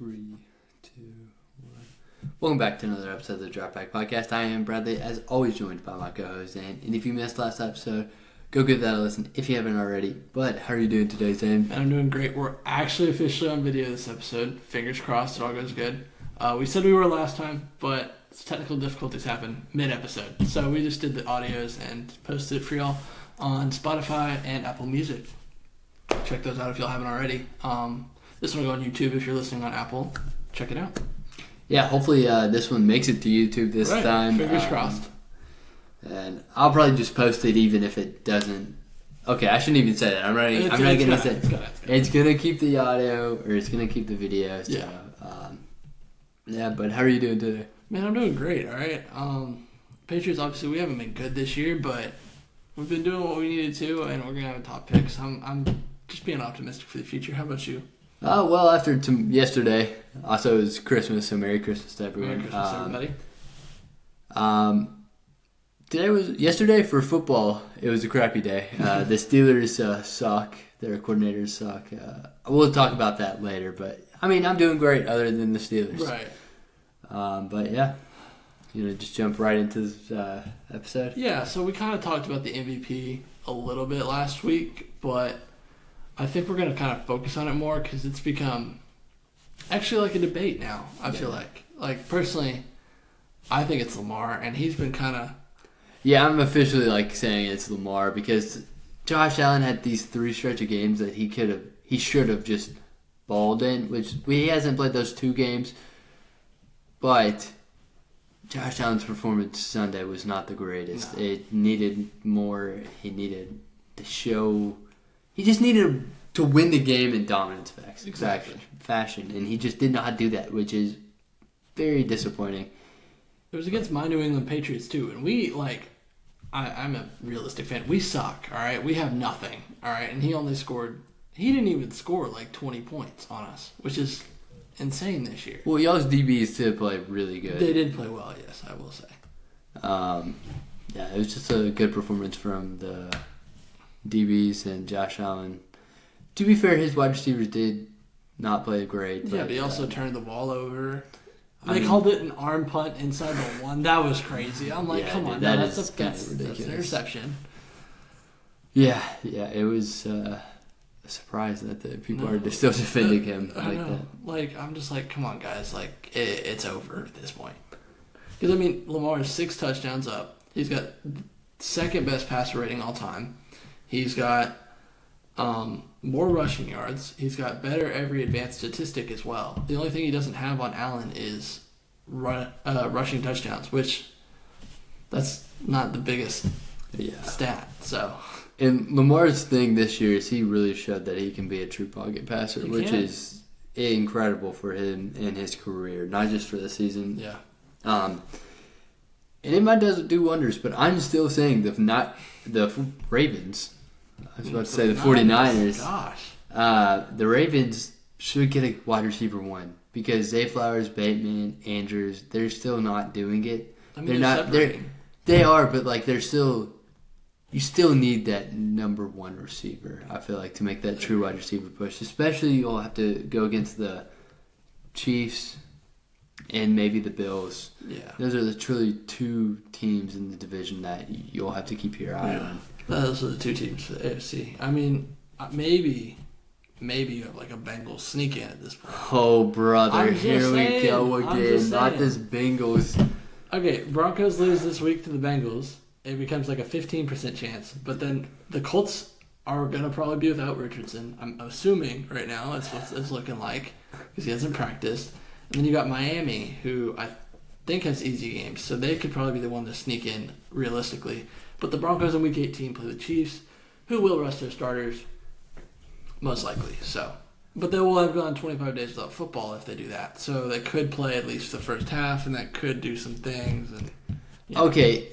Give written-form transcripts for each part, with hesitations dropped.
3, 2, 1. Welcome back to another episode of the Drop Back Podcast. I am Bradley, as always joined by my co-host Zane. And if you missed last episode, go give that a listen if you haven't already. But how are you doing today, Zane? I'm doing great. We're actually officially on video this episode. Fingers crossed it all goes good. We said we were last time, but technical difficulties happened mid-episode. So we just did the audios and posted it for y'all on Spotify and Apple Music. Check those out if y'all haven't already. This one will go on YouTube if you're listening on Apple. Check it out. Yeah, hopefully this one makes it to YouTube this time. Fingers crossed. And I'll probably just post it even if it doesn't. Okay, I shouldn't even say that. I'm not going to say it. It's going to keep the audio, or it's going to keep the video. So, yeah, but how are you doing today? Man, I'm doing great, all right? Patriots, obviously, we haven't been good this year, but we've been doing what we needed to, and we're going to have a top pick. So I'm just being optimistic for the future. How about you? Well, after yesterday, also it was Christmas, so Merry Christmas to everyone. Merry Christmas, everybody. Yesterday for football, it was a crappy day. The Steelers suck. Their coordinators suck. We'll talk about that later, but I mean, I'm doing great other than the Steelers. Right. But yeah, just jump right into this episode. Yeah, so we kind of talked about the MVP a little bit last week, but I think we're going to kind of focus on it more because it's become actually like a debate now, I feel like. Like, personally, I think it's Lamar, and he's been kind of... Yeah, I'm officially saying it's Lamar because Josh Allen had these 3 stretch of games that he should have just balled in, which he hasn't played those 2 games, but Josh Allen's performance Sunday was not the greatest. No. It needed more. He needed to show... He just needed to win the game in dominance fashion, and he just did not do that, which is very disappointing. It was against my New England Patriots, too, and we, I'm a realistic fan. We suck, all right? We have nothing, all right? And he didn't even score 20 points on us, which is insane this year. Well, y'all's DBs did play really good. They did play well, yes, I will say. Yeah, it was just a good performance from the DBs and Josh Allen. To be fair, his wide receivers did not play great. But he also turned the ball over. They called it an arm punt inside the 1. That was crazy. I'm like, come on, that's ridiculous. That's an interception. Yeah, it was a surprise that the people are still defending him like that. I'm just like, come on, guys. It's over at this point. Because, Lamar is 6 touchdowns up. He's got second best passer rating all time. He's got more rushing yards. He's got better every advanced statistic as well. The only thing he doesn't have on Allen is rushing touchdowns, which that's not the biggest stat. So, and Lamar's thing this year is he really showed that he can be a true pocket passer, which is incredible for him in his career, not just for the season. Yeah. And it might do wonders, but I'm still saying the Ravens. I was about to say the 49ers. Gosh. The Ravens should get a wide receiver 1 because Zay Flowers, Bateman, Andrews, they're still not doing it. They're not. They are, but they're still. You still need that number 1 receiver. I feel like to make that true wide receiver push. Especially you'll have to go against the Chiefs and maybe the Bills. Yeah, those are the truly 2 teams in the division that you'll have to keep your eye on. Those are the 2 teams for the AFC. Maybe you have a Bengals sneak in at this point. Oh, brother, here we go again. Not this Bengals. Okay, Broncos lose this week to the Bengals. It becomes a 15% chance. But then the Colts are going to probably be without Richardson. I'm assuming right now that's what it's looking like because he hasn't practiced. And then you got Miami, who I think has easy games. So they could probably be the one to sneak in realistically. But the Broncos in Week 18 play the Chiefs, who will rest their starters, most likely. So, but they will have gone 25 days without football if they do that. So they could play at least the first half, and that could do some things. Okay,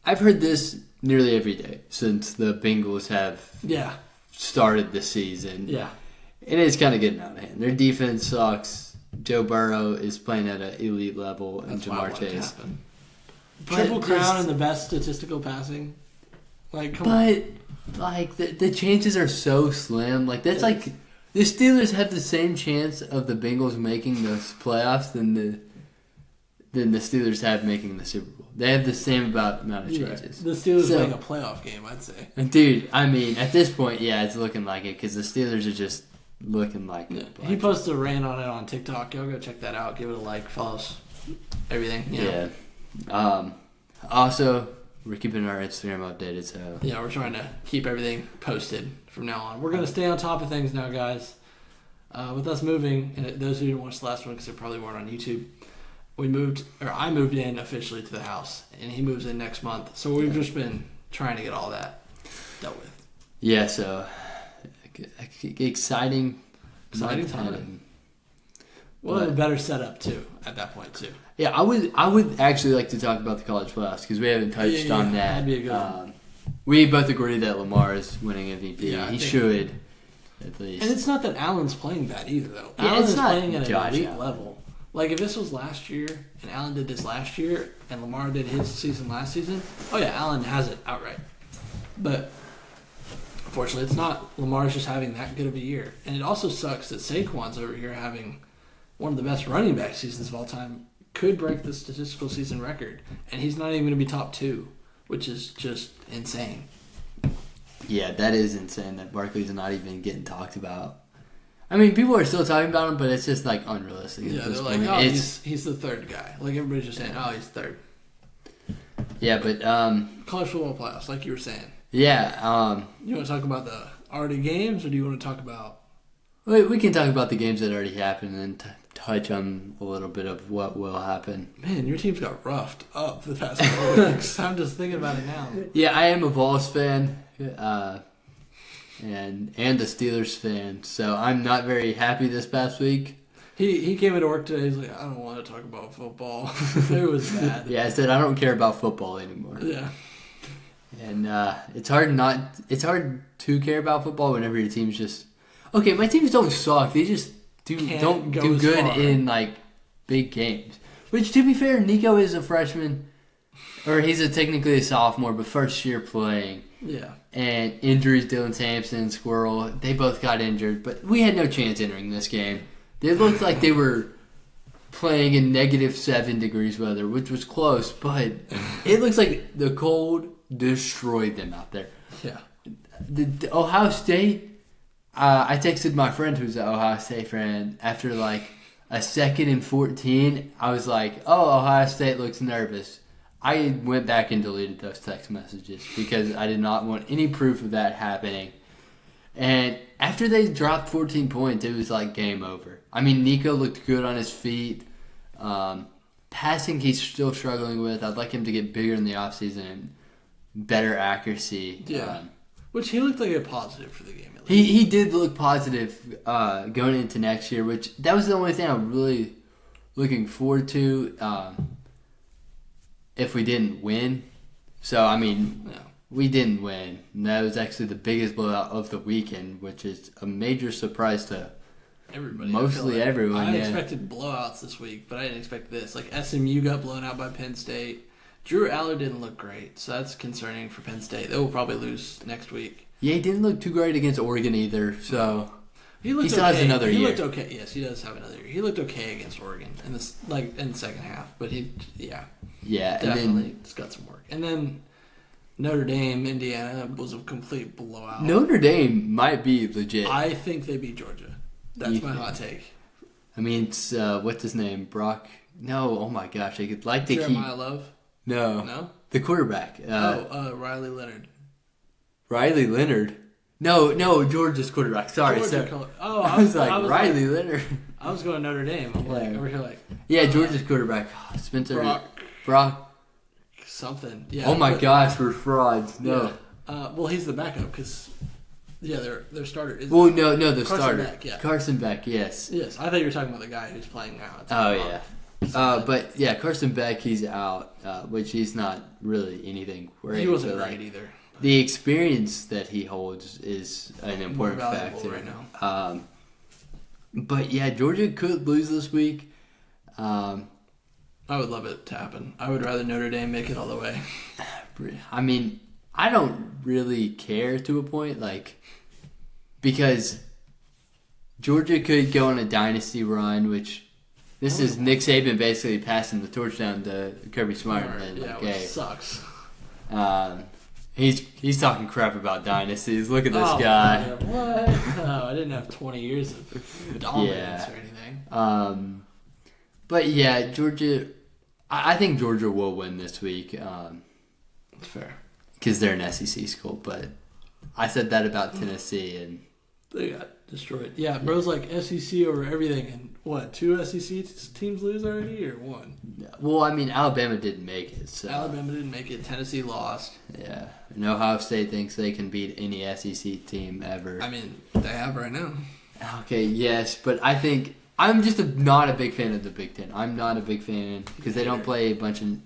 I've heard this nearly every day since the Bengals have started the season. Yeah, and it's kind of getting out of hand. Their defense sucks. Joe Burrow is playing at an elite level, and Jamar Chase. Triple Crown and the best statistical passing. Come on. The chances are so slim. The Steelers have the same chance of the Bengals making the playoffs than the Steelers have making the Super Bowl. They have the same amount of chances. The Steelers playing a playoff game, I'd say. Dude, I mean, at this point, yeah, it's looking like it because the Steelers are just looking like it. He posted a rant on it on TikTok. Y'all go check that out. Give it a like, follow us, everything. Yeah. Also, we're keeping our Instagram updated, so yeah, we're trying to keep everything posted from now on. We're gonna stay on top of things now, guys. With us moving, and those who didn't watch the last one because they probably weren't on YouTube, I moved in officially to the house, and he moves in next month. So we've just been trying to get all that dealt with. Yeah, so exciting time. We'll have a better setup too at that point too. Yeah, I would actually like to talk about the college playoffs because we haven't touched on that. That'd be a good one. We both agree that Lamar is winning MVP. Yeah, he should, at least. And it's not that Allen's playing bad either, though. Yeah, Allen is not playing at an elite Allen level. Like, if this was last year, and Allen did this last year, and Lamar did his season last season, oh yeah, Allen has it outright. But, unfortunately, it's not. Lamar's just having that good of a year. And it also sucks that Saquon's over here having one of the best running back seasons of all time. Could break the statistical season record. And he's not even going to be top 2, which is just insane. Yeah, that is insane that Barkley's not even getting talked about. I mean, people are still talking about him, but it's just, like, unrealistic at this point. Oh, he's the third guy. Like, everybody's just saying, oh, he's third. Yeah, but... college football playoffs, like you were saying. Yeah. You want to talk about the already games, or do you want to talk about... We can talk about the games that already happened and touch on a little bit of what will happen. Man, your team's got roughed up the past couple weeks. I'm just thinking about it now. Yeah, I am a Vols fan. And a Steelers fan, so I'm not very happy this past week. He came into work today. He's like, I don't want to talk about football. It was bad. Yeah, I said I don't care about football anymore. Yeah, and it's hard to care about football whenever your team's just okay. My teams don't suck; they just don't do good in like big games. Which, to be fair, Nico is a freshman, or he's technically a sophomore, but first year playing. Yeah. And injuries, Dylan Sampson, Squirrel, they both got injured. But we had no chance entering this game. They looked like they were playing in -7 degrees weather, which was close. But it looks like the cold destroyed them out there. Yeah. The Ohio State, I texted my friend who's an Ohio State fan after like a 2nd and 14. I was like, oh, Ohio State looks nervous. I went back and deleted those text messages because I did not want any proof of that happening. And after they dropped 14 points, it was like game over. I mean, Nico looked good on his feet. Passing, he's still struggling with. I'd like him to get bigger in the offseason and better accuracy. Yeah. Which he looked like a positive for the game. At least. He did look positive going into next year, which that was the only thing I'm really looking forward to. If we didn't win. So, I mean, we didn't win. And that was actually the biggest blowout of the weekend, which is a major surprise to everybody. Mostly everyone. I expected blowouts this week, but I didn't expect this. Like, SMU got blown out by Penn State. Drew Aller didn't look great, so that's concerning for Penn State. They will probably lose next week. Yeah, he didn't look too great against Oregon either, so... He still has another year. He looked okay. Yes, he does have another year. He looked okay against Oregon in the second half, but yeah, definitely just got some work. And then Notre Dame, Indiana was a complete blowout. Notre Dame might be legit. I think they beat Georgia. That's my hot take. I mean, it's what's his name? Brock? No, oh my gosh, I could like to Jeremiah Love. No, the quarterback. Riley Leonard. Riley Leonard. No, Georgia's quarterback. Sorry. I was like Riley Leonard. I was going Notre Dame. I'm like over here like. Yeah, Georgia's quarterback. Spencer. Brock. Something. Yeah. Oh my gosh, we're frauds. No. Yeah. Well, he's the backup because. Yeah, their starter. Well, no, the Carson starter. Beck, yeah. Carson Beck, yes. Yes, I thought you were talking about the guy who's playing now. Oh yeah. But yeah, Carson Beck, he's out, which he's not really anything great. He wasn't great either. The experience that he holds is an important factor right now. But yeah, Georgia could lose this week. I would love it to happen. I would rather Notre Dame make it all the way. I mean, I don't really care to a point, like, because Georgia could go on a dynasty run, which this is Nick Saban basically passing the torch down to Kirby Smart. Which sucks. He's talking crap about dynasties. Look at this guy. Yeah, what? No, I didn't have 20 years of dominance or anything. But yeah, Georgia. I think Georgia will win this week. That's fair. Because they're an SEC school, but I said that about Tennessee and they got destroyed. Yeah, bro's like SEC over everything, and what? 2 SEC teams lose already, or 1? Well, I mean, Alabama didn't make it. So. Alabama didn't make it. Tennessee lost. Yeah, and Ohio State thinks they can beat any SEC team ever. I mean, they have right now. Okay, yes, but I think I'm just not a big fan of the Big Ten. I'm not a big fan because they don't play a bunch of.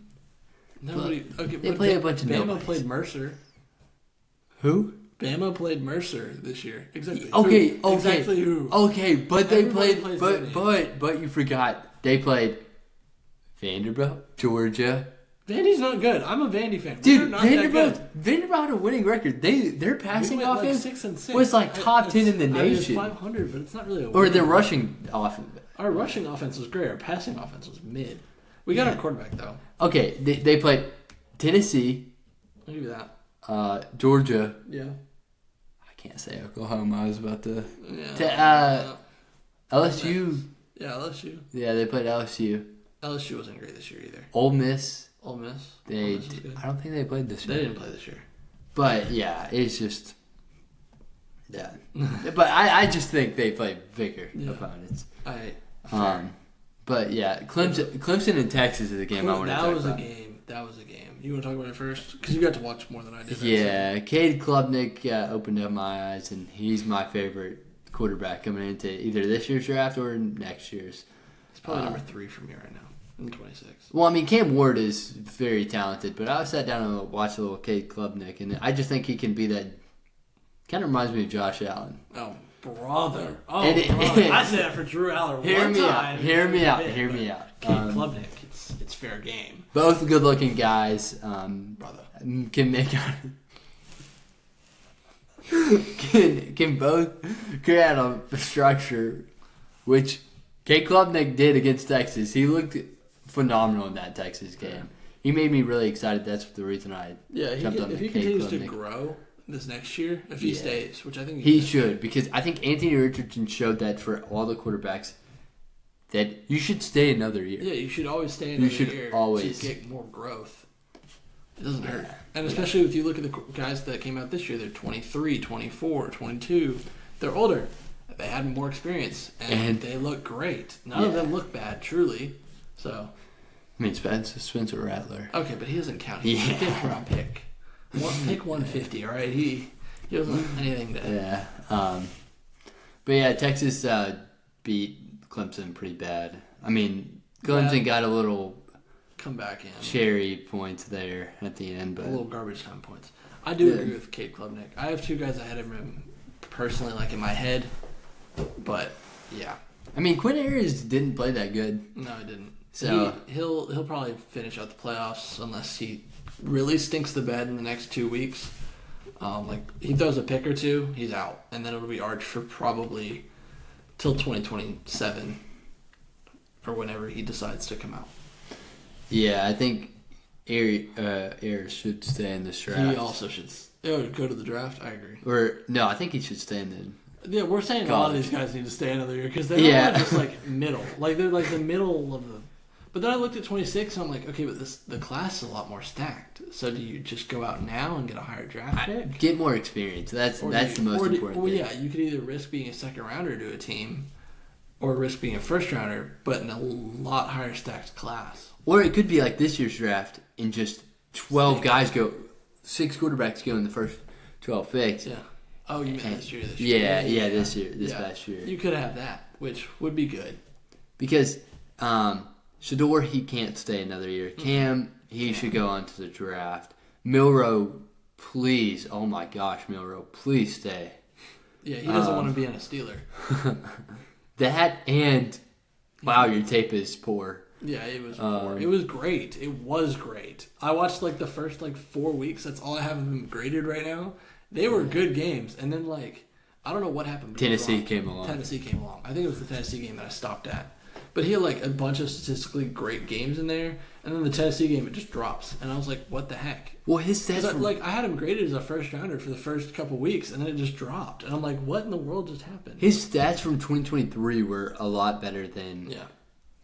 Nobody. Okay, they play a bunch of. Bama played Mercer. Who? Bama played Mercer this year. Exactly. Okay. Exactly who? Okay, but they played. Vandy. But you forgot they played Vanderbilt, Georgia. Vandy's not good. I'm a Vandy fan. Dude, Vanderbilt had a winning record. Their passing offense like 6-6. was like top 10 in the nation. 500, but it's not really. Or their rushing offense. Our rushing offense was great. Our passing offense was mid. We got our quarterback though. Okay, they played Tennessee. I'll give you that. Georgia. Yeah. I can't say Oklahoma. I was about to. LSU. Yeah, LSU. Yeah, they played LSU. LSU wasn't great this year either. Ole Miss. I don't think they played this year. They didn't play this year. But yeah, it's just. Yeah. But I just think they play bigger opponents. But yeah, Clemson and Texas is a game I want to talk about. That was a game. You want to talk about it first? Because you got to watch more than I did. Yeah, Cade Klubnik opened up my eyes, and he's my favorite quarterback coming into either this year's draft or next year's. He's probably number 3 for me right now in 26. Well, I mean, Cam Ward is very talented, but I sat down and watched a little Cade Klubnik, and I just think he can be that. Kind of reminds me of Josh Allen. Oh, brother. I said that for Drew Aller one time. Hear me out. Cade Klubnik, it's fair game. Both good-looking guys. Brother. Can make can both create a structure, which Cade Klubnik did against Texas. He looked phenomenal in that Texas game. He made me really excited. That's the reason I jumped on the Cade Klubnik. If he continues to grow this next year, if he stays, which I think he should, because I think Anthony Richardson showed that for all the quarterbacks that you should stay another year. Yeah, you should always stay another year to get more growth. It doesn't hurt. And especially if you look at the guys that came out this year, they're 23, 24, 22. They're older. They had more experience, and they look great. None of them look bad, truly. So, I mean, Spencer Rattler. Okay, but he doesn't count. He's a 5th-round pick. Pick 150, all right? He doesn't anything to... Yeah. But yeah, Texas beat Clemson pretty bad. I mean, Clemson got a little... Come back in. Cherry points there at the end, but... A little garbage time points. I do agree with Cade Klubnik. I have 2 guys ahead of him personally, like in my head. But, yeah. I mean, Quinn Ayers didn't play that good. No, he didn't. So he'll probably finish out the playoffs unless he really stinks the bed in the next 2 weeks. Like he throws a pick or 2, he's out, and then it'll be Arch for probably till 2027 or whenever he decides to come out. Yeah, I think Ayers should stay in this draft. He also should go to the draft. I agree. Or no, I think he should stay in the. Yeah, we're saying college. A lot of these guys need to stay another year because they're just like middle, like they're like the middle of the. But then I looked at 26 and I'm like, okay, but the class is a lot more stacked. So do you just go out now and get a higher draft pick? Get more experience. That's the most important thing. Well, yeah, you could either risk being a second rounder to a team, or risk being a first rounder, but in a lot higher stacked class. Or it could be like this year's draft, and just 12 guys go, 6 quarterbacks go in the first 12 picks. Yeah. Oh, you meant this year? Yeah, this past year. You could have that, which would be good. Because Shador, he can't stay another year. Cam, he should go on to the draft. Milroe, please, oh my gosh, Milroe, please stay. Yeah, he doesn't want to be in a Steeler. That and, wow, your tape is poor. Yeah, it was poor. It was great. It was great. I watched like the first 4 weeks. That's all I have of them graded right now. They were good games. And then I don't know what happened. Tennessee came along. Tennessee came along. I think it was the Tennessee game that I stopped at. But he had like a bunch of statistically great games in there, and then the Tennessee game it just drops, and I was like, "What the heck?" Well, his stats I had him graded as a first rounder for the first couple weeks, and then it just dropped, and I'm like, "What in the world just happened?" His stats from 2023 were a lot better than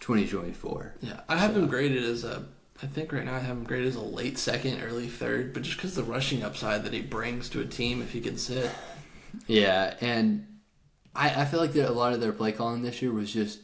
2024. Yeah, I have him graded as I think right now I have him graded as a late second, early third, but just because the rushing upside that he brings to a team if he can sit. Yeah, and I feel like a lot of their play calling this year was just.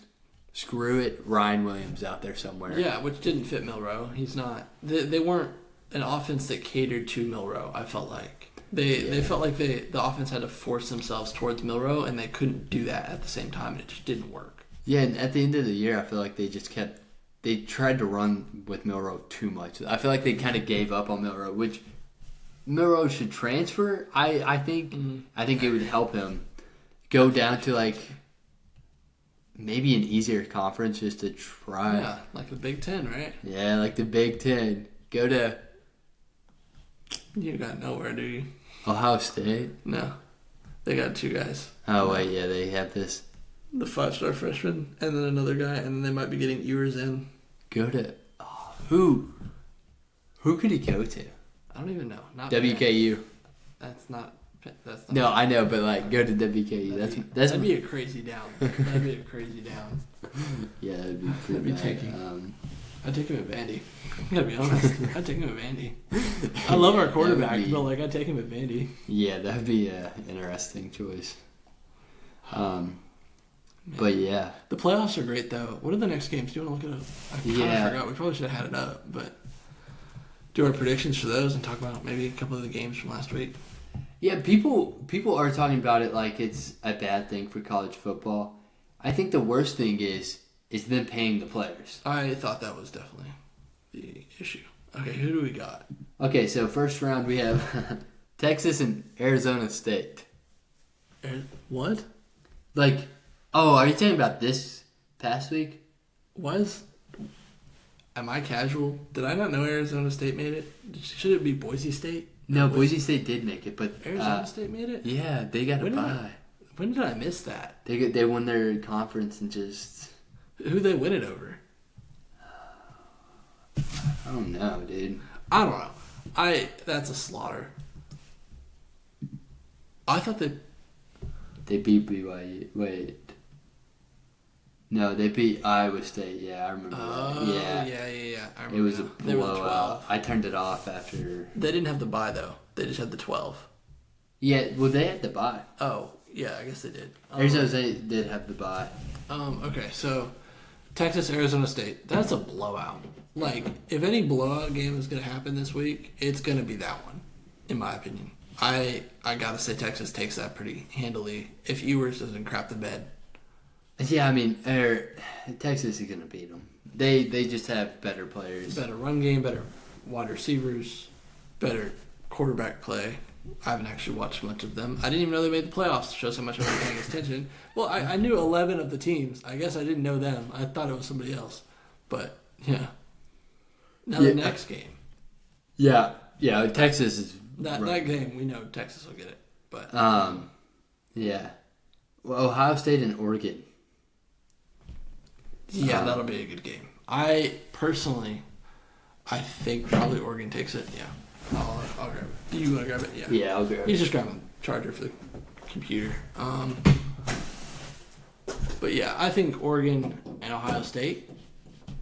Screw it, Ryan Williams out there somewhere. Yeah, which didn't fit Milroe. He's not. They weren't an offense that catered to Milroe. I felt like they felt like the offense had to force themselves towards Milroe, and they couldn't do that at the same time, and it just didn't work. Yeah, and at the end of the year, I feel like they tried to run with Milroe too much. I feel like they kind of gave up on Milroe, which Milroe should transfer. I think it would help him go down to like. Maybe an easier conference just to try. Yeah, like the Big Ten, right? Yeah, like the Big Ten. Go to... You got nowhere, do you? Ohio State? No. They got two guys. Oh, wait, yeah, they have this. The 5-star freshman, and then another guy, and then they might be getting Ewers in. Go to... Oh, who? Who could he go to? I don't even know. Not WKU. bad. That's not... No, I know, but like go to WKU. That'd be a crazy down. That'd be a crazy down. Yeah, that'd be pretty bad. Taking. I'd take him at Vandy. I gotta be honest. I'd take him at Vandy. I love our quarterback, but like I'd take him at Vandy. Yeah, that'd be an interesting choice. But yeah, the playoffs are great though. What are the next games? Do you want to look it up? I kind of forgot. We probably should have had it up, but do our predictions for those and talk about maybe a couple of the games from last week. Yeah, people are talking about it like it's a bad thing for college football. I think the worst thing is them paying the players. I thought that was definitely the issue. Okay, who do we got? Okay, so first round we have Texas and Arizona State. What? Like, oh, are you talking about this past week? Am I casual? Did I not know Arizona State made it? Should it be Boise State? No, Boise State did make it, but Arizona State made it. Yeah, they got a bye. When did I miss that? They won their conference and just. Who they win it over? I don't know, dude. I don't know. That's a slaughter. I thought they beat BYU. Wait. No, they beat Iowa State. Yeah, I remember that. Yeah. I remember it was a blowout. I turned it off after. They didn't have the bye, though. They just had the 12. Yeah, well, they had the bye. Oh, yeah, I guess they did. Arizona State did have the bye. Okay, so Texas, Arizona State. That's a blowout. Like, if any blowout game is going to happen this week, it's going to be that one, in my opinion. I got to say Texas takes that pretty handily if Ewers doesn't crap the bed. Yeah, I mean, Texas is going to beat them. They just have better players. Better run game, better wide receivers, better quarterback play. I haven't actually watched much of them. I didn't even know they made the playoffs. Shows how much I was paying attention. Well, I knew 11 of the teams. I guess I didn't know them. I thought it was somebody else. But, yeah. Now the next game. Yeah, Texas is... That game, we know Texas will get it. But yeah. Well, Ohio State and Oregon. Yeah, that'll be a good game. I think probably Oregon takes it. Yeah, I'll grab it. You want to grab it? Yeah. Yeah, I'll grab it. He's just grabbing the charger for the computer. But yeah, I think Oregon and Ohio State.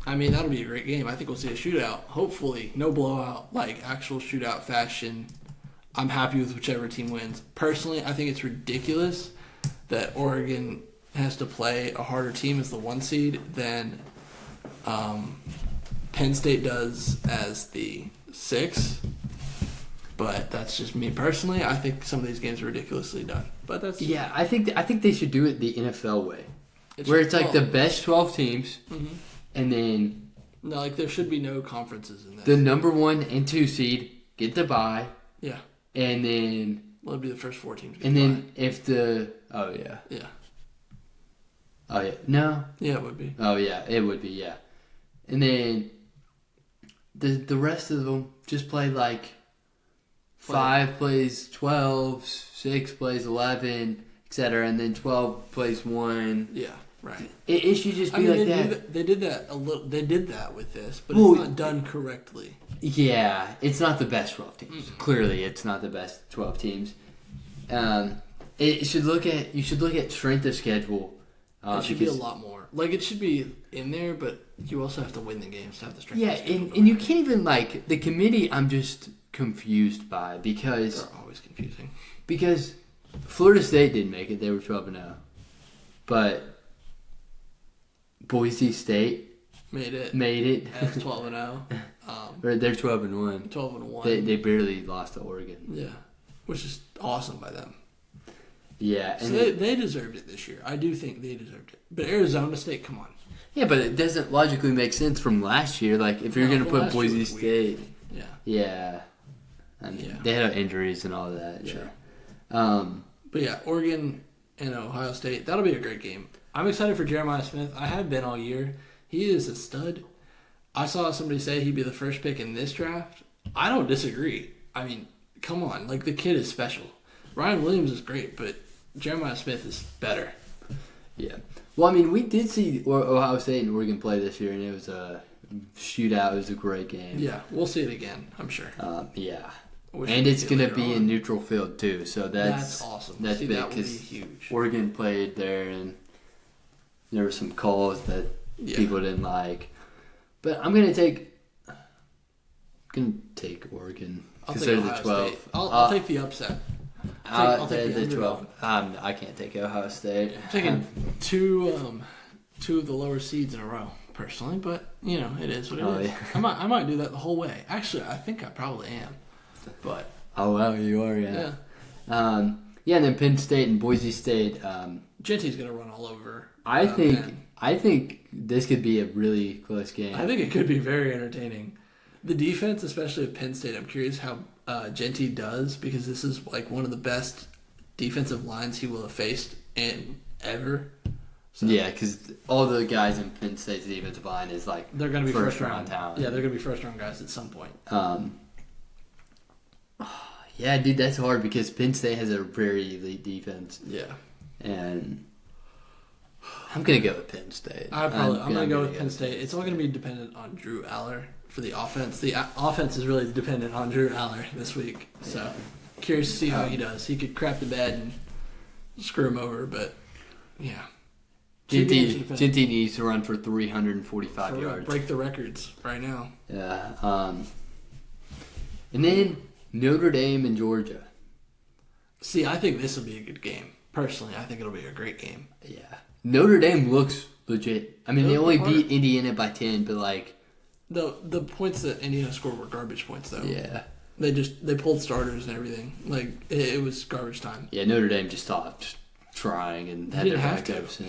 I mean, that'll be a great game. I think we'll see a shootout. Hopefully, no blowout, like actual shootout fashion. I'm happy with whichever team wins. Personally, I think it's ridiculous that Oregon has to play a harder team as the 1 seed than Penn State does as the 6. But that's just me personally. I think some of these games are ridiculously done. But that's I think they should do it the NFL way, where it's like the best 12 teams, and then there should be no conferences in that. The number 1 and 2 seed get the bye. Yeah. And then it'll be the first 4 teams. And then if the yeah. Oh yeah, no. Yeah, it would be. Oh yeah, it would be. Yeah, and then the rest of them just play like 5 plays 12, 6 plays 11, etc. And then 12 plays 1. Yeah, right. It should just be like that. They did that a little. They did that with this, but Well, it's not done correctly. Yeah, it's not the best 12 teams. Clearly, it's not the best 12 teams. You should look at strength of schedule. It should be a lot more. Like, it should be in there, but you also have to win the games to have the strength. Yeah, and you can't even, like, the committee I'm just confused by because... They're always confusing. Because Florida State didn't make it. They were 12-0. But Boise State made it. As 12-0. They're 12-1. 12-1. They barely lost to Oregon. Yeah, which is awesome by them. Yeah, and so they deserved it this year. I do think they deserved it. But Arizona State, come on. Yeah, but it doesn't logically make sense from last year. Like, if you're going to put Boise State... Yeah. I mean, they had injuries and all that. Sure. Yeah. But yeah, Oregon and Ohio State, that'll be a great game. I'm excited for Jeremiah Smith. I have been all year. He is a stud. I saw somebody say he'd be the first pick in this draft. I don't disagree. I mean, come on. Like, the kid is special. Ryan Williams is great, but Jeremiah Smith is better. Yeah. Well, I mean, we did see Ohio State and Oregon play this year, and it was a shootout. It was a great game. Yeah, we'll see it again, I'm sure. Yeah. And it's going to be in neutral field, too, so that's awesome. That's big, that would be huge. Oregon played there, and there were some calls that people didn't like. But I'm going to take Oregon. I'll take Ohio 12. State. I'll take the upset. I'll take the 12. I can't take Ohio State. I'm taking two of the lower seeds in a row, personally, but it is what it is. Yeah. I might do that the whole way. Actually, I think I probably am. But wow, you are, yeah. And then Penn State and Boise State. Genty's gonna run all over. I think this could be a really close game. I think it could be very entertaining. The defense, especially of Penn State, I'm curious how Genty does, because this is like one of the best defensive lines he will have faced in ever. So, yeah, because all the guys in Penn State's defensive line is like they're going to be first round talent. Yeah, they're going to be first round guys at some point. Yeah, dude, that's hard because Penn State has a very elite defense. Yeah, and I'm gonna go with Penn State. I'm gonna go with Penn State. It's all gonna be dependent on Drew Aller for the offense. The offense is really dependent on Drew Aller this week. So curious to see how he does. He could crap the bed and screw him over, but yeah. Genty needs to run for 345 yards. Break the records right now. Yeah. And then Notre Dame and Georgia. See, I think this will be a good game. Personally, I think it'll be a great game. Yeah. Notre Dame looks legit. I mean, they only beat Indiana by 10, but like... The points that Indiana scored were garbage points, though. Yeah. They pulled starters and everything. Like, it was garbage time. Yeah, Notre Dame just stopped trying and had their backups.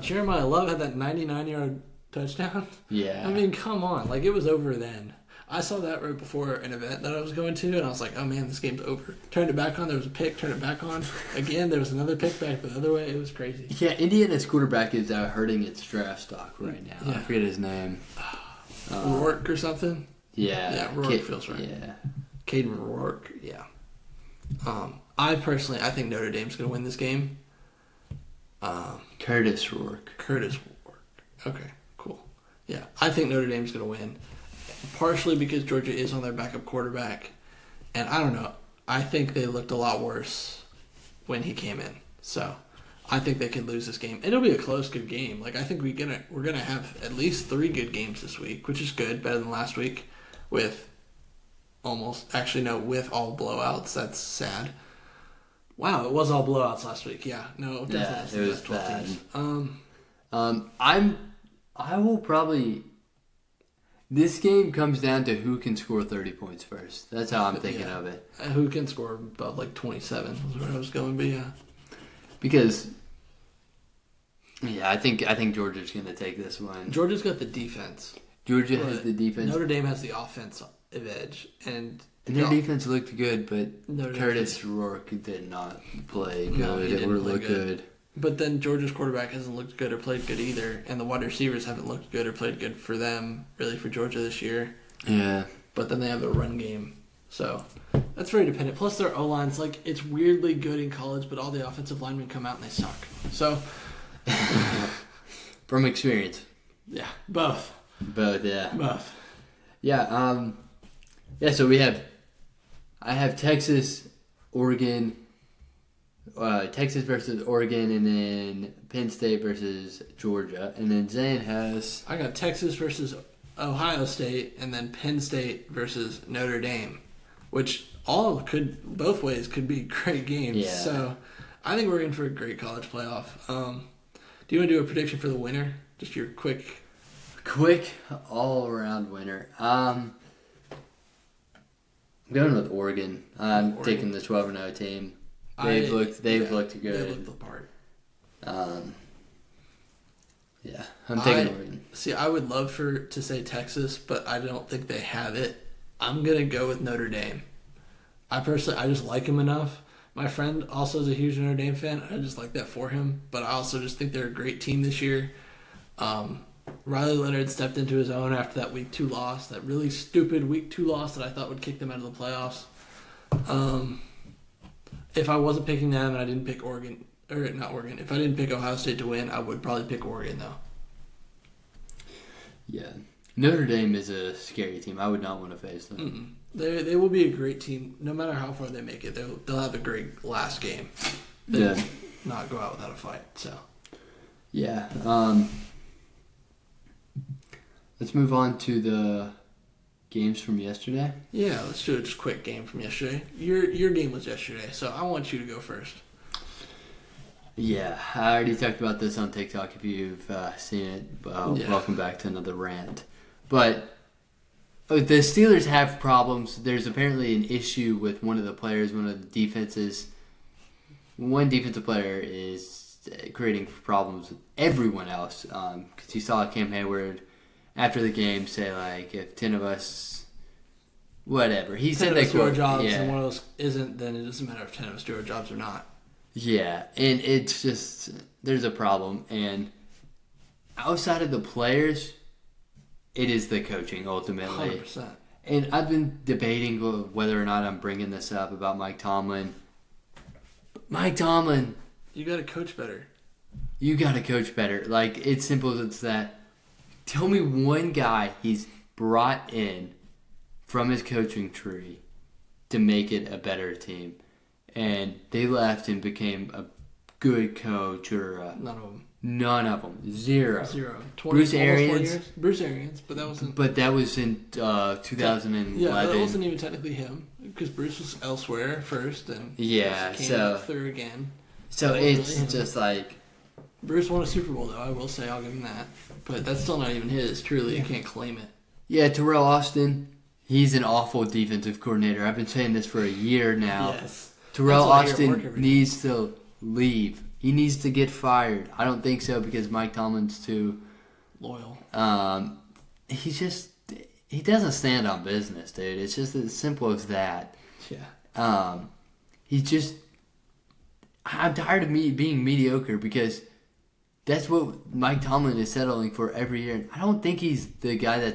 Jeremiah Love had that 99-yard touchdown. Yeah. I mean, come on. Like, it was over then. I saw that right before an event that I was going to, and I was like, oh, man, this game's over. Turned it back on. There was a pick. Turned it back on. Again, there was another pick back the other way. It was crazy. Yeah, Indiana's quarterback is hurting its draft stock right now. Yeah. I forget his name. Rourke or something? Yeah. Yeah, Rourke feels right. Yeah. Caden Rourke, yeah. I think Notre Dame's going to win this game. Curtis Rourke. Okay, cool. Yeah, I think Notre Dame's going to win. Partially because Georgia is on their backup quarterback. And I don't know. I think they looked a lot worse when he came in. So I think they could lose this game. It'll be a close, good game. Like, I think we're gonna have at least 3 good games this week, which is good, better than last week with all blowouts. That's sad. Wow, it was all blowouts last week. Yeah, no, definitely. Yeah, it was 12 teams. I will probably. This game comes down to who can score 30 points first. That's how I'm thinking of it. Who can score above like 27 was where I was going, but yeah. Because, I think Georgia's going to take this one. Georgia's got the defense. Georgia has the defense. Notre Dame has the offensive edge, and their defense looked good, but Curtis Rourke did not play good or look good. But then Georgia's quarterback hasn't looked good or played good either, and the wide receivers haven't looked good or played good for them, really, for Georgia this year. Yeah. But then they have the run game. So That's very dependent. Plus, their O-line's like it's weirdly good in college, but all the offensive linemen come out and they suck. So, from experience. Yeah, both. Both, yeah. Both. Yeah, so I have Texas, Oregon, Texas versus Oregon, and then Penn State versus Georgia. And then Zane has... I got Texas versus Ohio State, and then Penn State versus Notre Dame, which both ways could be great games. Yeah. So I think we're in for a great college playoff. Do you want to do a prediction for the winner? Just your quick all-around winner. I'm going with Oregon. I'm taking the 12-0 team. They've looked good. They looked the part. Yeah, I'm taking Oregon. See, I would love to say Texas, but I don't think they have it. I'm gonna go with Notre Dame. I just like him enough. My friend also is a huge Notre Dame fan. I just like that for him, but I also just think they're a great team this year. Riley Leonard stepped into his own after that Week 2 loss, that really stupid Week 2 loss that I thought would kick them out of the playoffs. If I wasn't picking them and I didn't pick Oregon, or not Oregon, if I didn't pick Ohio State to win, I would probably pick Oregon, though. Yeah. Notre Dame is a scary team. I would not want to face them. They will be a great team. No matter how far they make it, they'll have a great last game. They'll not go out without a fight. So. Yeah. Let's move on to the games from yesterday. Yeah, let's do a just quick game from yesterday. Your game was yesterday, so I want you to go first. Yeah, I already talked about this on TikTok. If you've seen it, welcome back to another rant. But the Steelers have problems. There's apparently an issue with one of the players, one of the defenses. One defensive player is creating problems with everyone else. Because you saw Cam Hayward after the game say, like, if 10 of us, whatever. He said that do our jobs and one of those isn't, then it doesn't matter if 10 of us do our jobs or not. Yeah, and it's just, there's a problem. And outside of the players, it is the coaching, ultimately. 100%. And I've been debating whether or not I'm bringing this up about Mike Tomlin. Mike Tomlin. You got to coach better. You got to coach better. Like, it's simple as that. Tell me one guy he's brought in from his coaching tree to make it a better team. And they left and became a good coach or none of them. None of them. Zero. 20, Bruce Arians. Bruce Arians, but that wasn't. But that was in 2011. Yeah, that wasn't even technically him because Bruce was elsewhere first, and came up through again. So it's really just like Bruce won a Super Bowl, though. I will say, I'll give him that. But that's still not even his. Truly, you can't claim it. Yeah, Terrell Austin. He's an awful defensive coordinator. I've been saying this for a year now. Yes. Terrell Austin needs to leave. He needs to get fired. I don't think so because Mike Tomlin's too loyal. He doesn't stand on business, dude. It's just as simple as that. Yeah. I'm tired of being mediocre because that's what Mike Tomlin is settling for every year. I don't think he's the guy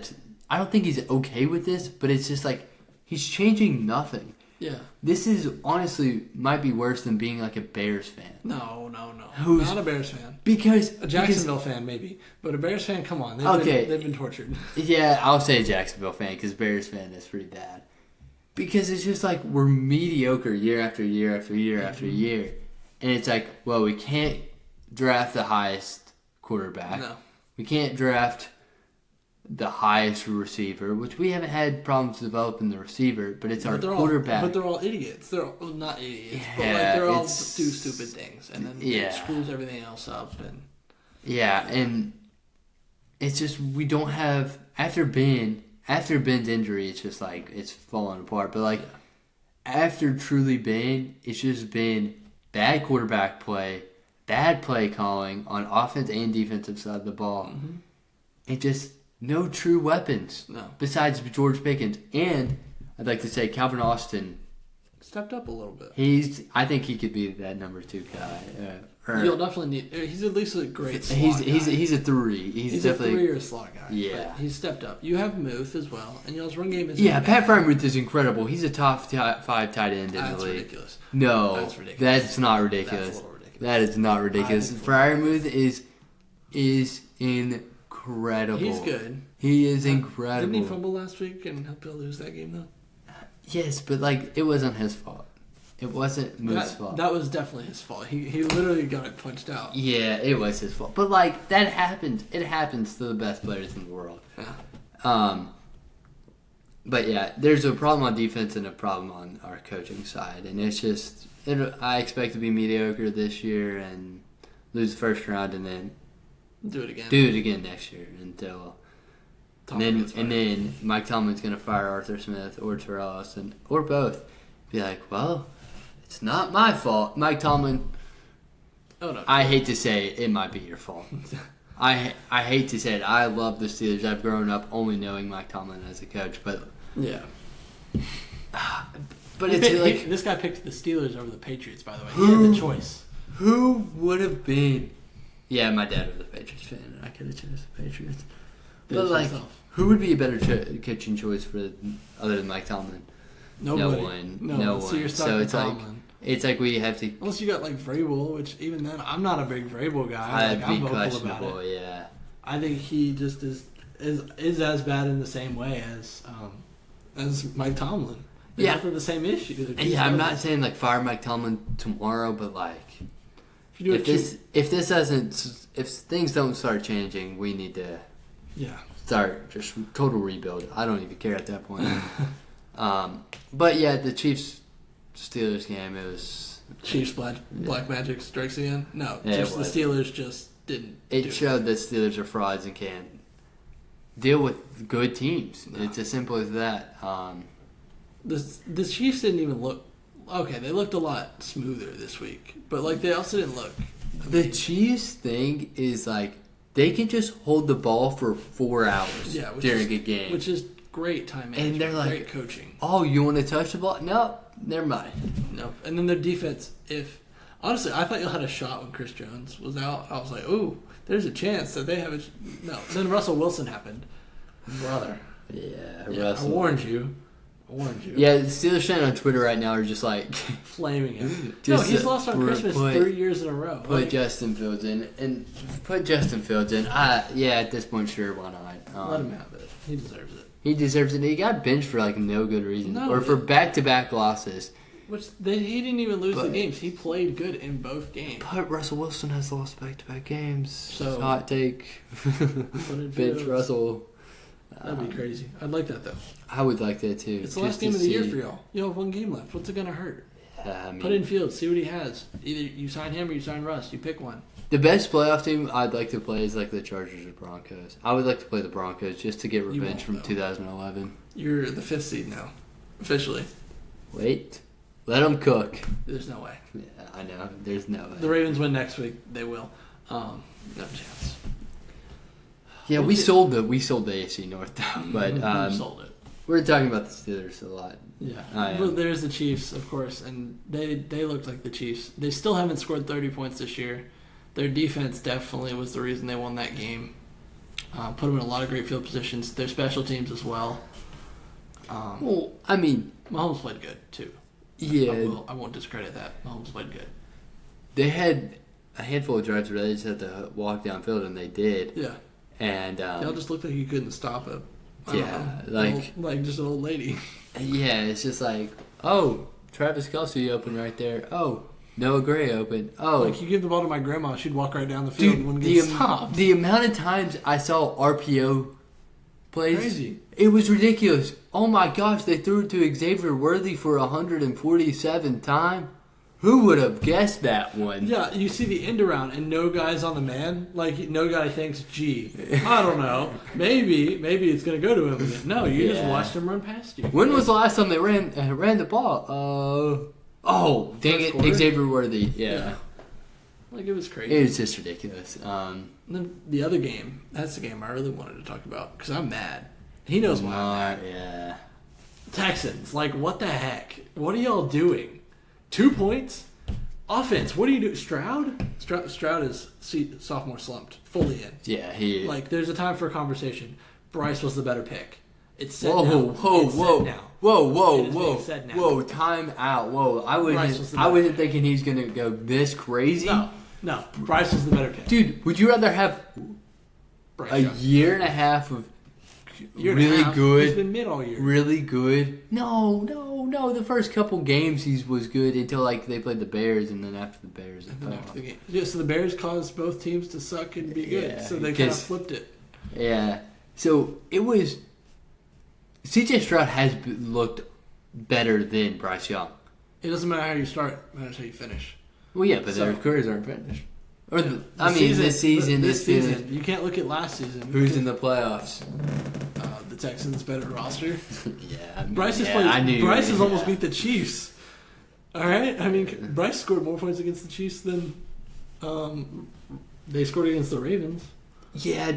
I don't think he's okay with this, but it's just like he's changing nothing. Yeah. This is honestly might be worse than being like a Bears fan. No. Not a Bears fan. A Jacksonville fan, maybe. But a Bears fan, come on. They've been tortured. Yeah, I'll say a Jacksonville fan because Bears fan is pretty bad. Because it's just like we're mediocre year after year after year after year. And it's like, well, we can't draft the highest quarterback. No. We can't draft the highest receiver, which we haven't had problems developing the receiver, but it's our quarterback. But they're all idiots. They're all, not idiots, but like they're all do stupid things, and then it screws everything else up. And it's just we don't have after Ben's injury, it's just like it's falling apart. But like after truly Ben, it's just been bad quarterback play, bad play calling on offense and defensive side of the ball. Mm-hmm. It just no true weapons. No. Besides George Pickens. And I'd like to say Calvin Austin stepped up a little bit. I think he could be that number 2 guy. You'll definitely need. He's at least a great slot guy. He's a 3. He's definitely a 3 or a slot guy. Yeah, he's stepped up. You have Muth as well, and y'all's run game is. Yeah, Pat Frymuth is incredible. He's a top 5 tight end in the league. That's ridiculous. No, that's ridiculous. That's not ridiculous. That's a little ridiculous. That is not ridiculous. Frymuth is incredible. He's good. He is incredible. Didn't he fumble last week and help y'all lose that game though? Yes, but it wasn't his fault. It wasn't Muth's fault. That was definitely his fault. He literally got it punched out. Yeah, it was his fault. But that happens. It happens to the best players in the world. Yeah. But yeah, there's a problem on defense and a problem on our coaching side, and it's just I expect to be mediocre this year and lose the first round, and then do it again next year until. And then Mike Tomlin's gonna fire Arthur Smith or Terrell Austin or both. Be like, well, it's not my fault, Mike Tomlin. Oh no! I hate to say it might be your fault. I hate to say it. I love the Steelers. I've grown up only knowing Mike Tomlin as a coach, but yeah. But it's this guy picked the Steelers over the Patriots. By the way, he had the choice. Who would have been? Yeah, my dad was a Patriots fan, and I could have chosen the Patriots. But who would be a better coaching choice other than Mike Tomlin? Nobody. No one. So you're stuck with Tomlin. It's like we have to. Unless you got Vrabel, which even then I'm not a big Vrabel guy. I'd be I'm vocal questionable. about it. Yeah. I think he just is as bad in the same way as Mike Tomlin. They have the same issue. I'm not saying fire Mike Tomlin tomorrow, but if things don't start changing, we need to start just total rebuild. I don't even care at that point. But yeah, the Chiefs Steelers game, it was Chiefs Black Magic strikes again. No, the Steelers just didn't. It showed that Steelers are frauds and can't deal with good teams. No. It's as simple as that. The Chiefs didn't even look. Okay, they looked a lot smoother this week, but they also didn't look. The Chiefs thing is they can just hold the ball for 4 hours during a game, which is great time management, and they're great coaching. Oh, you want to touch the ball? No, never mind. No, and then their defense. Honestly, I thought y'all had a shot when Chris Jones was out. I was like, ooh, there's a chance that they have a. No, then Russell Wilson happened, brother. Yeah, Russell. I warned you. Yeah, the Steelers fans on Twitter right now are just flaming him. No, he's lost on Christmas 3 years in a row. Put Justin Fields in. At this point, sure, why not? Let him have it. He deserves it. He deserves it. He got benched for no good reason, or for back-to-back losses. Which he didn't even lose the games. He played good in both games. But Russell Wilson has lost back-to-back games. So hot take. Bench Russell. That'd be crazy. I'd like that though. I would like that too. It's the last game of the year for y'all. You have 1 game left. What's it gonna hurt? Put in Fields. See what he has. Either you sign him or you sign Russ. You pick one. The best playoff team I'd like to play is the Chargers or Broncos. I would like to play the Broncos just to get revenge from 2011. You're the 5th seed now, officially. Wait, let them cook. There's no way. Yeah, I know. There's no way. The Ravens win next week. They will. No chance. Yeah, we sold the AFC North though, but we sold it. We're talking about the Steelers a lot. Yeah, but there's the Chiefs, of course, and they looked like the Chiefs. They still haven't scored 30 points this year. Their defense definitely was the reason they won that game. Put them in a lot of great field positions. Their special teams as well. Mahomes played good too. Yeah, I won't discredit that. Mahomes played good. They had a handful of drives where they just had to walk downfield, and they did. Yeah. And they all just looked like you couldn't stop it. Like just an old lady. Yeah, it's just oh, Travis Kelce open right there. Oh, Noah Gray open. Oh, you give the ball to my grandma, she'd walk right down the field and wouldn't get stopped. The amount of times I saw RPO plays, crazy. It was ridiculous. Oh my gosh, they threw it to Xavier Worthy for 147th time. Who would have guessed that one? Yeah, you see the end around and no guy's on the man. No guy thinks, gee, I don't know. Maybe it's going to go to him again. No, you just watched him run past you. When was the last time they ran the ball? Dang it, quarter? Xavier Worthy. Yeah. It was crazy. It was just ridiculous. And then the other game, that's the game I really wanted to talk about because I'm mad. He knows why I'm mad. Yeah. Texans, like, what the heck? What are y'all doing? 2 points? Offense, what do you do? Stroud is sophomore slumped, fully in. Yeah, he is. Like, there's a time for a conversation. Bryce was the better pick. It's set Whoa, now. whoa, It's whoa, set now. whoa, It is whoa, being said now. whoa! Time out. Whoa, I Bryce was the wasn't better thinking he's gonna go this crazy. No, Bryce was the better pick. Dude, would you rather have Bryce a Young. year and a half of Year and a really half. good, He's been mid all year. really good? No. The first couple games he was good until like they played the Bears, and then after the Bears, And then after the game. Yeah, so the Bears caused both teams to suck and be good. Yeah, So they kind of flipped it. Yeah. So it was. CJ Stroud has looked better than Bryce Young. It doesn't matter how you start, it matters how you finish. Well, yeah, but their careers aren't finished. Or this season. You can't look at last season. Who's in the playoffs? The Texans' better roster. Yeah, I mean, Bryce has almost beat the Chiefs. All right, I mean, Bryce scored more points against the Chiefs than they scored against the Ravens. Yeah,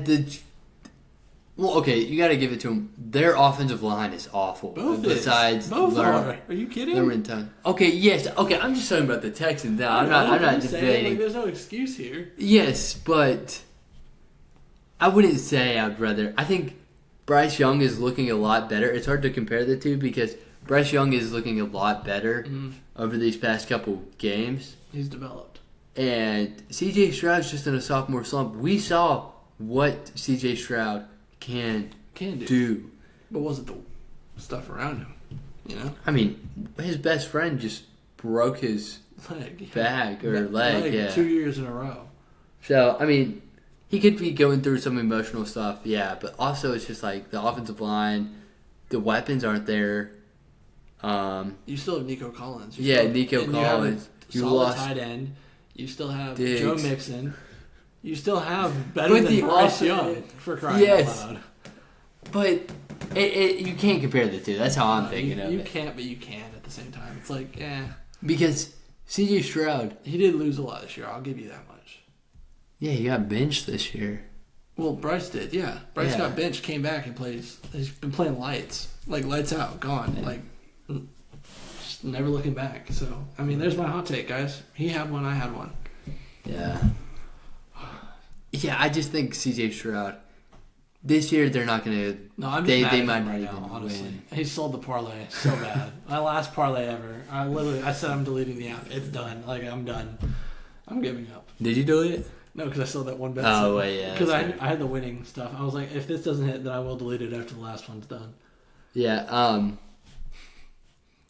well, okay, you got to give it to them. Their offensive line is awful. Both are. Are you kidding? Okay, yes. Okay, I'm just talking about the Texans now. I'm not debating. Like, there's no excuse here. Yes, but I wouldn't say I'd rather. I think Bryce Young is looking a lot better. It's hard to compare the two because Bryce Young is looking a lot better over these past couple games. He's developed. And CJ Stroud's just in a sophomore slump. We saw what CJ Stroud can do. But was it the stuff around him? You know? I mean, his best friend just broke his leg. 2 years in a row. So, I mean, he could be going through some emotional stuff, yeah, but also it's just like the offensive line, the weapons aren't there. You still have Nico Collins. Nico Collins. You lost tight end. You still have Diggs. Joe Mixon. You still have better than Bryce Young, for crying out loud. But you can't compare the two. That's how I'm thinking of it. You can't, but you can at the same time. It's like, Because C.J. Stroud... He did lose a lot this year. I'll give you that much. Yeah, he got benched this year. Well, Bryce did, yeah. Bryce got benched, came back, and plays. He's been playing lights. Like, lights out, gone. Like, just never looking back. So, I mean, there's my hot take, guys. He had one, I had one. Yeah. Yeah, I just think C.J. Stroud... This year, they're not going to... No, I'm just mad they at might him not right even now, honestly. win. He sold the parlay so bad. My last parlay ever. I said I'm deleting the app. It's done. Like, I'm done. I'm giving up. Did you delete it? No, because I sold that one bet. Oh, wait, yeah. Because I had the winning stuff. I was like, if this doesn't hit, then I will delete it after the last one's done. Yeah,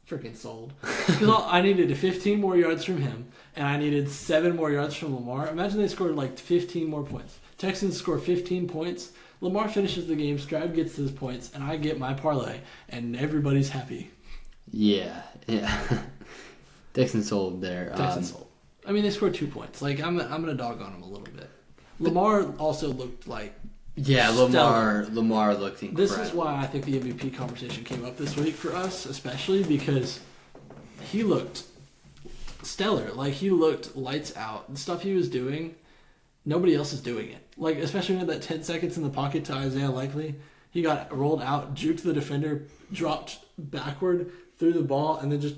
Freaking sold. Because I needed 15 more yards from him, and I needed 7 more yards from Lamar. Imagine they scored like 15 more points. Texans score 15 points. Lamar finishes the game, Stroud gets his points, and I get my parlay, and everybody's happy. Yeah. Texans sold there. Texans sold. I mean, they scored 2 points. Like, I'm gonna dog on them a little bit. Lamar also looked like Lamar looked incredible. This is why I think the MVP conversation came up this week for us, especially because he looked stellar. Like, he looked lights out. The stuff he was doing, nobody else is doing it. Like, especially with that 10 seconds in the pocket to Isaiah Likely, he got rolled out, juked the defender, dropped backward, threw the ball, and then just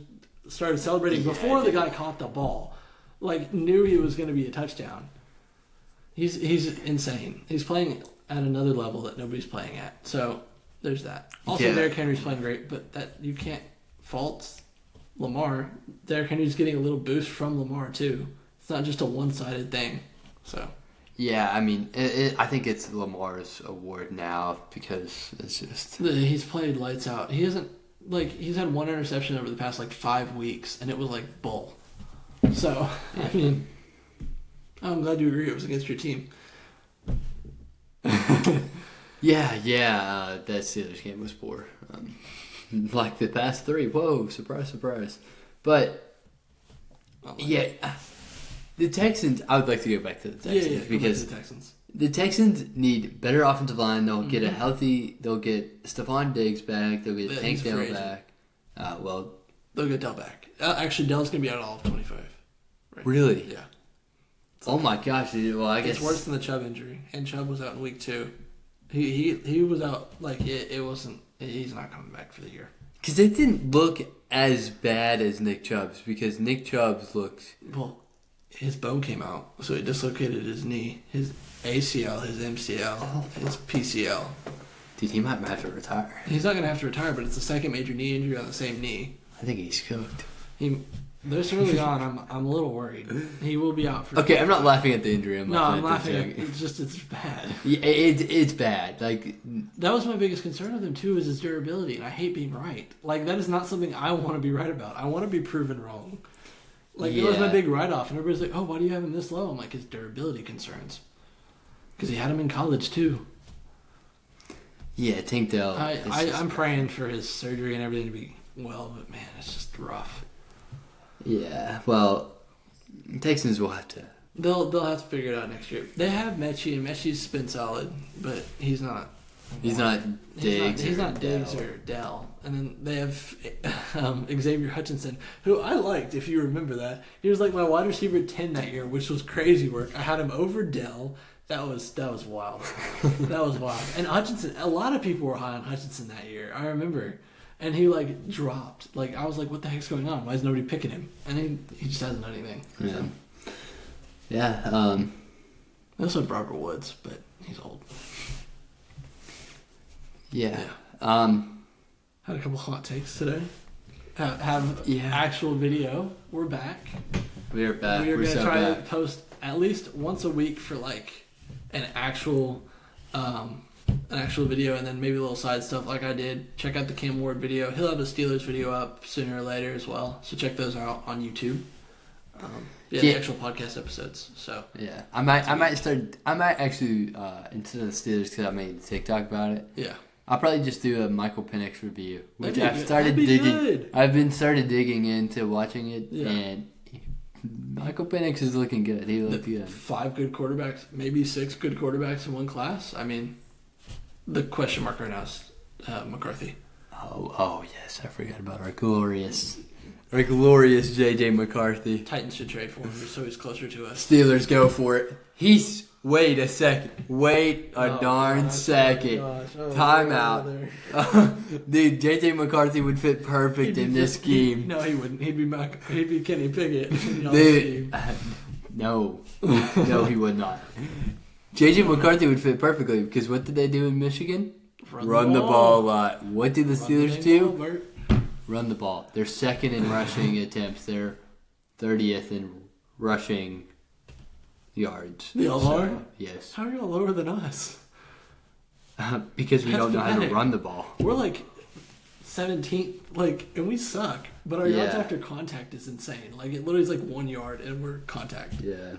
started celebrating before the guy caught the ball. Like, knew he was going to be a touchdown. He's insane. He's playing at another level that nobody's playing at. So, there's that. Also, Derrick Henry's playing great, but that you can't fault Lamar. Derrick Henry's getting a little boost from Lamar, too. It's not just a one-sided thing. So... Yeah, I mean, I think it's Lamar's award now because it's just... He's played lights out. He hasn't, he's had one interception over the past, 5 weeks, and it was, bull. So, I mean, I'm glad you agree it was against your team. Yeah, that Steelers game was poor. Like the past 3. Whoa, surprise, surprise. But, the Texans, I would like to go back to the Texans because the Texans need better offensive line. They'll get they'll get Stephon Diggs back. They'll get Tank Dell back. They'll get Dell back. Actually, Dell's going to be out all of 25. Right? Really? Yeah. Oh my gosh. Well, I guess it's worse than the Chubb injury. And Chubb was out in week 2. He was out, it wasn't, he's not coming back for the year. Because it didn't look as bad as Nick Chubb's, because Nick Chubb's looked... Well, his bone came out, so he dislocated his knee, his ACL, his MCL, his PCL. Dude, he might have to retire. He's not going to have to retire, but it's the second major knee injury on the same knee. I think he's cooked. This early on, I'm a little worried. He will be out for... Okay, I'm not laughing at the injury. I'm laughing at it. It's bad. Yeah, it's bad. Like, that was my biggest concern with him, too, is his durability, and I hate being right. Like, that is not something I want to be right about. I want to be proven wrong. Like, it was my big write-off, and everybody's like, oh, why do you have him this low? I'm like, his durability concerns. Because he had him in college, too. Yeah, Tank Dell. I'm praying for his surgery and everything to be well, but, man, it's just rough. Yeah, well, Texans will have to. They'll have to figure it out next year. They have Mechie, and Mechie's been solid, but he's not. He's not Diggs. He's not Diggs or Dell. And then they have Xavier Hutchinson, who I liked, if you remember that. He was like my wide receiver 10 that year, which was crazy work. I had him over Dell. That was wild. That was wild. And Hutchinson, a lot of people were high on Hutchinson that year. I remember. And he, like, dropped. Like, I was like, what the heck's going on? Why is nobody picking him? And he just hasn't done anything. Yeah. So. Yeah. They also have Robert Woods, but he's old. Yeah. Had a couple hot takes today. Have actual video. We're back. We're back. We're going to so try back. to post at least once a week for, like, an actual video, and then maybe a little side stuff like I did. Check out the Cam Ward video. He'll have a Steelers video up sooner or later as well, so check those out on YouTube. The actual podcast episodes. So yeah, I might actually instead of the Steelers, because I made a TikTok about it. Yeah, I'll probably just do a Michael Penix review, which I've started digging into watching it, and Michael Penix is looking good. He looked good. 5 good quarterbacks, maybe 6 good quarterbacks in one class. I mean, the question mark right now is McCarthy. Oh yes, I forgot about our glorious JJ McCarthy. Titans should trade for him so he's closer to us. Steelers go for it. Wait a second. Wait a darn second. Timeout. Dude, JJ McCarthy would fit perfect in this scheme. No, he wouldn't. He'd be Kenny Pickett. Dude, no, he would not. JJ McCarthy would fit perfectly, because what did they do in Michigan? Run the ball a lot. What did the Steelers do? Run the ball. They're second in rushing attempts. They're 30th in rushing yards. Y'all are? Yes. How are y'all lower than us? Because we don't know how to run the ball. We're like 17th, and we suck. But our yards after contact is insane. Like, it literally is like 1 yard, and we're contact. Yeah.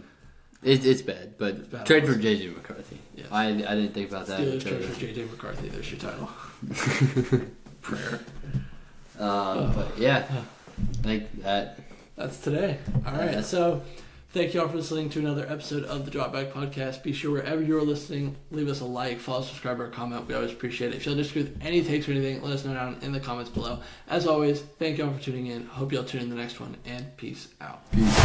It's bad, but it's bad trade for JJ McCarthy. Yeah. I didn't think about that. Steelers trade for JJ McCarthy. There's your title. Prayer. But yeah, like that. That's today. All right. So thank you all for listening to another episode of the Drop Back Podcast. Be sure wherever you're listening, leave us a like, follow, subscribe, or comment. We always appreciate it. If y'all disagree with any takes or anything, let us know down in the comments below. As always, thank you all for tuning in. Hope y'all tune in the next one, and peace out. Peace.